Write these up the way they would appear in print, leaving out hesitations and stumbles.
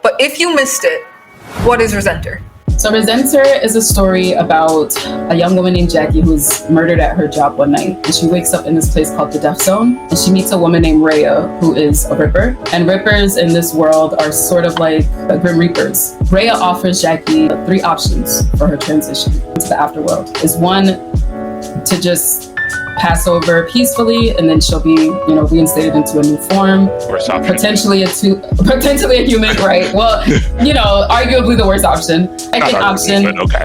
but if you missed it, what is RESENTER? So RESENTER is a story about a young woman named Jackie who's murdered at her job one night. And she wakes up in this place called the Death Zone. And she meets a woman named Rhea, who is a Ripper. And Rippers in this world are sort of like Grim Reapers. Rhea offers Jackie 3 options for her transition into the afterworld. Is one, to just pass over peacefully, and then she'll be, reinstated into a new form. Potentially a human, right? Well, arguably the worst option. Second option. Okay.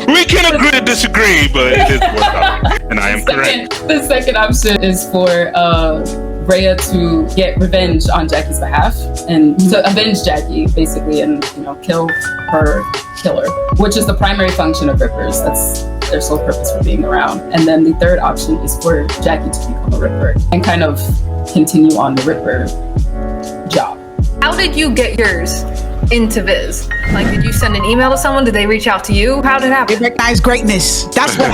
We can agree to disagree, but it is the worst option, and I am correct. The second option is for Rhea to get revenge on Jackie's behalf and to avenge Jackie, basically, and kill her killer, which is the primary function of Rippers. That's their sole purpose for being around. And then the third option is for Jackie to become a Ripper and kind of continue on the Ripper job. How did you get yours into VIZ? Like, did you send an email to someone? Did they reach out to you? How did it happen? They recognize greatness. That's what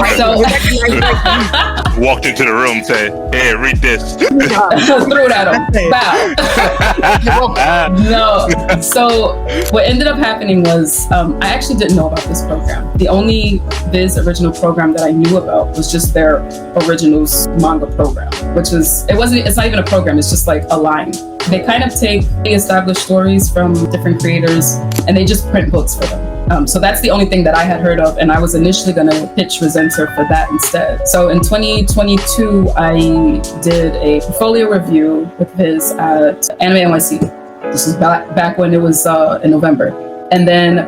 walked into the room, said, "Hey, read this." Threw it at him. Wow. No. So what ended up happening was I actually didn't know about this program. The only VIZ original program that I knew about was just their originals manga program, which is it's not even a program. It's just like a line. They kind of take the established stories from different creators and they just print books for them. So that's the only thing that I had heard of, and I was initially going to pitch RESENTER for that instead. So in 2022, I did a portfolio review with VIZ at Anime NYC. This is back when it was in November. And then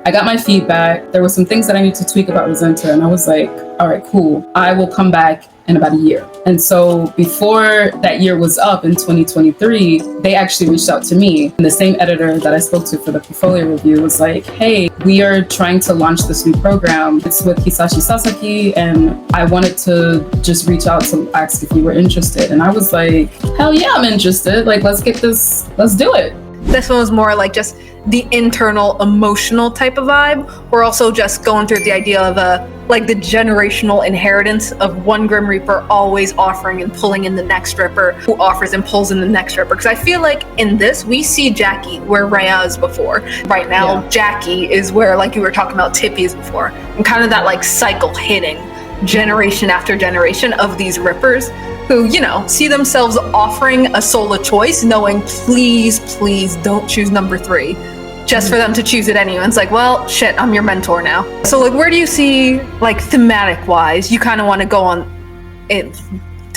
I got my feedback. There were some things that I needed to tweak about RESENTER, and I was like, all right, cool. I will come back in about a year. And so before that year was up in 2023, they actually reached out to me. And the same editor that I spoke to for the portfolio review was like, hey, we are trying to launch this new program. It's with Hisashi Sasaki, and I wanted to just reach out to ask if you were interested. And I was like, hell yeah, I'm interested. Like, let's do it. This one was more like just the internal emotional type of vibe. We're also just going through the idea of the generational inheritance of one Grim Reaper always offering and pulling in the next Ripper, who offers and pulls in the next Ripper. Because I feel like in this, we see Jackie where Rhea is before. Right now, yeah. Jackie is where, like you were talking about, Tippy is before. And kind of that cycle hitting generation after generation of these Rippers who, see themselves offering a solo choice, knowing, please don't choose number 3. Just for them to choose it anyway. It's like, well, shit, I'm your mentor now. So where do you see, thematic wise, you kind of want to go on it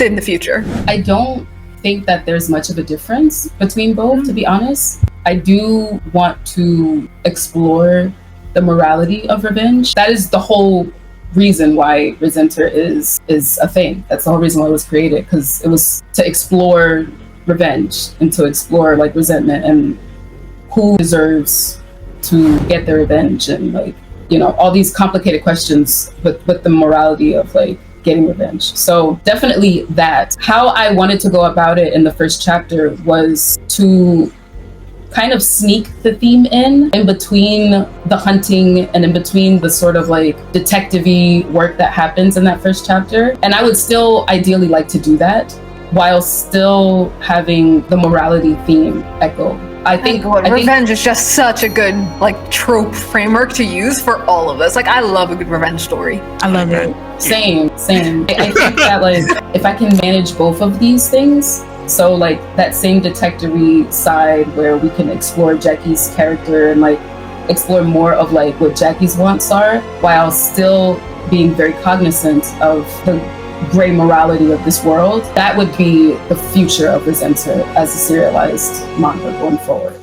in the future? I don't think that there's much of a difference between both, to be honest. I do want to explore the morality of revenge. That is the whole reason why RESENTER is a thing. That's the whole reason why it was created, because it was to explore revenge and to explore resentment and who deserves to get their revenge, and all these complicated questions with the morality of getting revenge. So definitely that. How I wanted to go about it in the first chapter was to kind of sneak the theme in between the hunting and in between the sort of detective-y work that happens in that first chapter. And I would still ideally like to do that while still having the morality theme echo. I think revenge is just such a good trope framework to use for all of us. I love a good revenge story. I love it. Same. I think that if I can manage both of these things, so that same detective-y side where we can explore Jackie's character and explore more of what Jackie's wants are, while still being very cognizant of the gray morality of this world, that would be the future of RESENTER as a serialized manga going forward.